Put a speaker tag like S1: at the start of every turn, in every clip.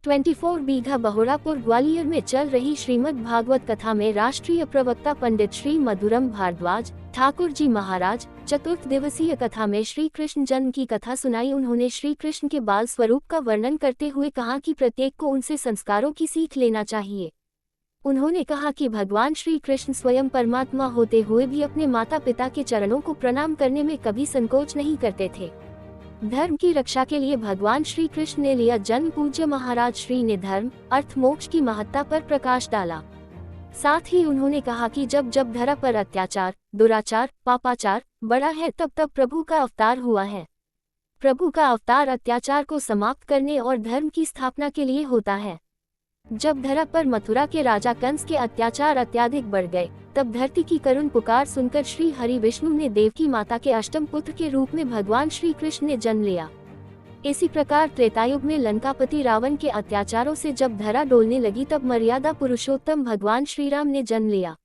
S1: 24 बीघा बहोरापुर ग्वालियर में चल रही श्रीमद् भागवत कथा में राष्ट्रीय प्रवक्ता पंडित श्री मधुरम भारद्वाज ठाकुर जी महाराज चतुर्थ दिवसीय कथा में श्री कृष्ण जन्म की कथा सुनाई। उन्होंने श्री कृष्ण के बाल स्वरूप का वर्णन करते हुए कहा कि प्रत्येक को उनसे संस्कारों की सीख लेना चाहिए। उन्होंने कहा कि भगवान श्री कृष्ण स्वयं परमात्मा होते हुए भी अपने माता पिता के चरणों को प्रणाम करने में कभी संकोच नहीं करते थे। धर्म की रक्षा के लिए भगवान श्री कृष्ण ने लिया जन्म। पूज्य महाराज श्री ने धर्म अर्थ मोक्ष की महत्ता पर प्रकाश डाला। साथ ही उन्होंने कहा कि जब जब धरा पर अत्याचार दुराचार पापाचार बढ़ा है तब तब प्रभु का अवतार हुआ है। प्रभु का अवतार अत्याचार को समाप्त करने और धर्म की स्थापना के लिए होता है। जब धरा पर मथुरा के राजा कंस के अत्याचार अत्यधिक बढ़ गए तब धरती की करुण पुकार सुनकर श्री हरि विष्णु ने देवकी माता के अष्टम पुत्र के रूप में भगवान श्री कृष्ण ने जन्म लिया। इसी प्रकार त्रेतायुग में लंकापति रावण के अत्याचारों से जब धरा डोलने लगी तब मर्यादा पुरुषोत्तम भगवान श्री राम ने जन्म लिया।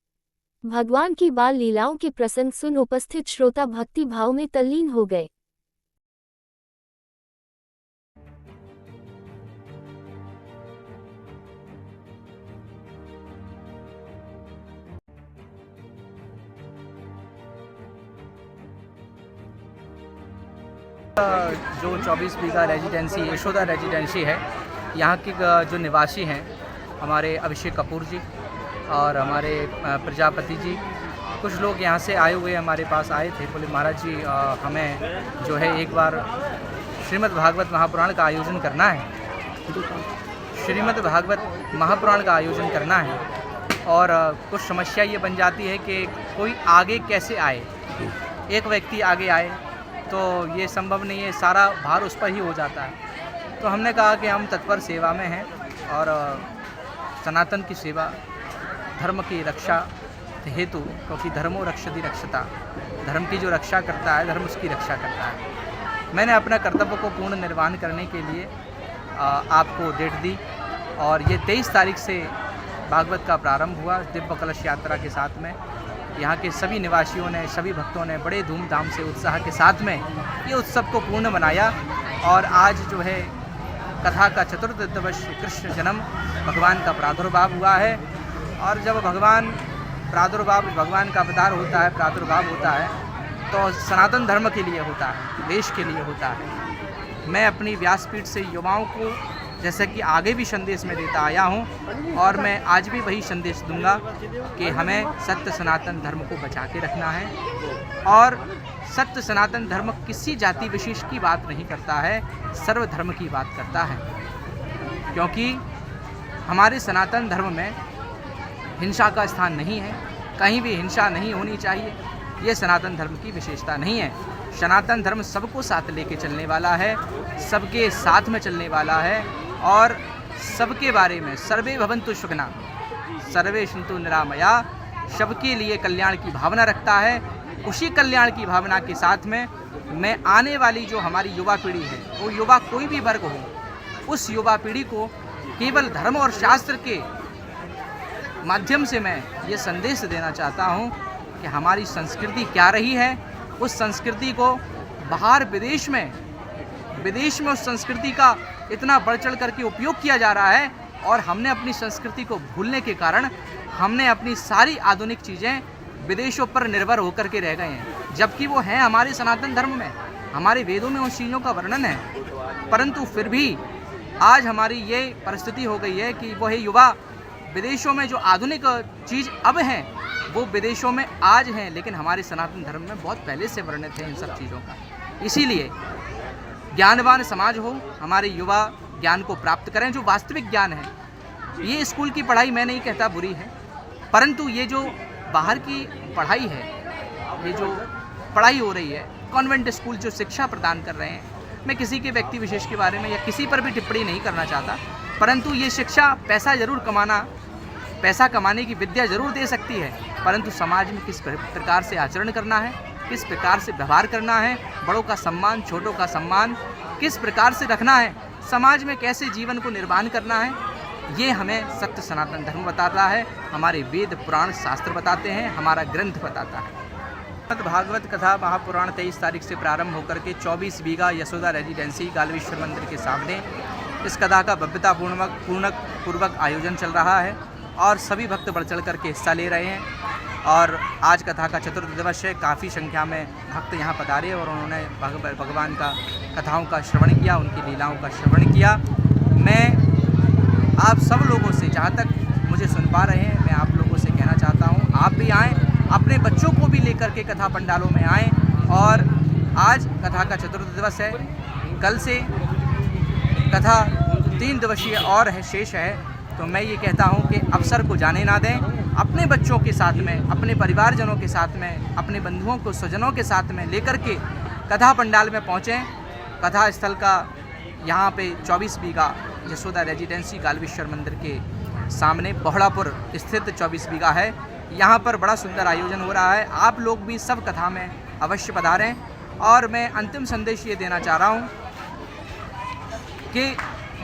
S1: भगवान की बाल लीलाओं के प्रसंग सुन उपस्थित श्रोता भक्ति भाव में तल्लीन हो गए।
S2: जो 24 बीघा रेजिडेंसी यशोदा रेजिडेंसी है, यहाँ के जो निवासी हैं हमारे अभिषेक कपूर जी और हमारे प्रजापति जी, कुछ लोग यहाँ से आए हुए हमारे पास आए थे। बोले महाराज जी हमें जो है एक बार श्रीमद् भागवत महापुराण का आयोजन करना है, श्रीमद् भागवत महापुराण का आयोजन करना है। और कुछ समस्या ये बन जाती है कि कोई आगे कैसे आए, एक व्यक्ति आगे आए तो ये संभव नहीं है, सारा भार उस पर ही हो जाता है। तो हमने कहा कि हम तत्पर सेवा में हैं और सनातन की सेवा धर्म की रक्षा हेतु, क्योंकि धर्मो रक्षति रक्षता, धर्म की जो रक्षा करता है धर्म उसकी रक्षा करता है। मैंने अपना कर्तव्य को पूर्ण निर्वहन करने के लिए आपको डेट दी और ये 23 तारीख से भागवत का प्रारंभ हुआ दिव्य कलश यात्रा के साथ में। यहाँ के सभी निवासियों ने, सभी भक्तों ने बड़े धूमधाम से उत्साह के साथ में ये उत्सव को पूर्ण मनाया। और आज जो है कथा का चतुर्थ दिवस कृष्ण जन्म भगवान का प्रादुर्भाव हुआ है। और जब भगवान का अवतार होता है, प्रादुर्भाव होता है तो सनातन धर्म के लिए होता है, देश के लिए होता है। मैं अपनी व्यासपीठ से युवाओं को जैसे कि आगे भी संदेश में देता आया हूँ और मैं आज भी वही संदेश दूंगा कि हमें सत्य सनातन धर्म को बचा के रखना है। और सत्य सनातन धर्म किसी जाति विशेष की बात नहीं करता है, सर्वधर्म की बात करता है। क्योंकि हमारे सनातन धर्म में हिंसा का स्थान नहीं है, कहीं भी हिंसा नहीं होनी चाहिए, ये सनातन धर्म की विशेषता नहीं है। सनातन धर्म सबको साथ लेके चलने वाला है, सबके साथ में चलने वाला है और सबके बारे में सर्वे भवन्तु सुखिनः सर्वे सन्तु निरामया, सबके लिए कल्याण की भावना रखता है। उसी कल्याण की भावना के साथ में मैं आने वाली जो हमारी युवा पीढ़ी है, वो युवा कोई भी वर्ग हो, उस युवा पीढ़ी को केवल धर्म और शास्त्र के माध्यम से मैं ये संदेश देना चाहता हूँ कि हमारी संस्कृति क्या रही है, उस संस्कृति को बाहर विदेश में उस संस्कृति का इतना बढ़ चढ़ करके उपयोग किया जा रहा है। और हमने अपनी संस्कृति को भूलने के कारण हमने अपनी सारी आधुनिक चीज़ें विदेशों पर निर्भर होकर के रह गए हैं, जबकि वो हैं हमारे सनातन धर्म में, हमारे वेदों में उन चीज़ों का वर्णन है। परंतु फिर भी आज हमारी ये परिस्थिति हो गई है कि वह युवा विदेशों में जो आधुनिक चीज़ अब हैं वो विदेशों में आज हैं, लेकिन हमारे सनातन धर्म में बहुत पहले से वर्णित है इन सब चीज़ों का। इसीलिए ज्ञानवान समाज हो, हमारे युवा ज्ञान को प्राप्त करें जो वास्तविक ज्ञान है। ये स्कूल की पढ़ाई मैं नहीं कहता बुरी है, परंतु ये जो बाहर की पढ़ाई है, ये जो पढ़ाई हो रही है, कॉन्वेंट स्कूल जो शिक्षा प्रदान कर रहे हैं, मैं किसी के व्यक्ति विशेष के बारे में या किसी पर भी टिप्पणी नहीं करना चाहता, परंतु ये शिक्षा पैसा कमाने की विद्या जरूर दे सकती है, परंतु समाज में किस प्रकार से आचरण करना है, किस प्रकार से व्यवहार करना है, बड़ों का सम्मान छोटों का सम्मान किस प्रकार से रखना है, समाज में कैसे जीवन को निर्वाहन करना है, ये हमें सत्य सनातन धर्म बताता है, हमारे वेद पुराण शास्त्र बताते हैं, हमारा ग्रंथ बताता है। भागवत कथा महापुराण 23 तारीख से प्रारंभ होकर के 24 बीघा यशोदा रेजिडेंसी गालवेश्वर मंदिर के सामने इस कथा का पूर्वक आयोजन चल रहा है और सभी भक्त बढ़ चढ़ कर के हिस्सा ले रहे हैं। और आज कथा का चतुर्थ दिवस है, काफ़ी संख्या में भक्त यहाँ पधारे और उन्होंने भगवान का कथाओं का श्रवण किया, उनकी लीलाओं का श्रवण किया। मैं आप सब लोगों से, जहाँ तक मुझे सुन पा रहे हैं, मैं आप लोगों से कहना चाहता हूँ, आप भी आएँ, अपने बच्चों को भी लेकर के कथा पंडालों में आएँ। और आज कथा का चतुर्थ दिवस है, कल से कथा 3 दिवसीय और है, शेष है। तो मैं ये कहता हूँ कि अवसर को जाने ना दें, अपने बच्चों के साथ में, अपने परिवारजनों के साथ में, अपने बंधुओं को, स्वजनों के साथ में लेकर के कथा पंडाल में पहुँचें। कथा स्थल का यहाँ पे 24 बीघा यशोदा रेजिडेंसी गालवेश्वर मंदिर के सामने बहोड़ापुर स्थित 24 बीघा है। यहाँ पर बड़ा सुंदर आयोजन हो रहा है। आप लोग भी सब कथा में अवश्य पधारें। और मैं अंतिम संदेश ये देना चाह रहा हूँ कि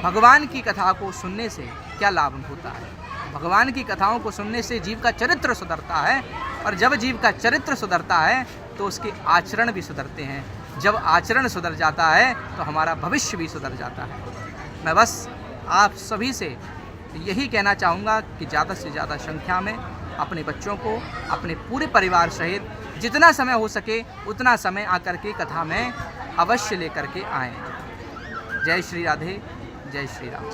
S2: भगवान की कथा को सुनने से क्या लाभ होता है। भगवान की कथाओं को सुनने से जीव का चरित्र सुधरता है, और जब जीव का चरित्र सुधरता है तो उसके आचरण भी सुधरते हैं। जब आचरण सुधर जाता है तो हमारा भविष्य भी सुधर जाता है। मैं बस आप सभी से यही कहना चाहूँगा कि ज़्यादा से ज़्यादा संख्या में अपने बच्चों को, अपने पूरे परिवार सहित जितना समय हो सके उतना समय आकर के कथा में अवश्य लेकर के आएँ। जय श्री राधे, जय श्री राम।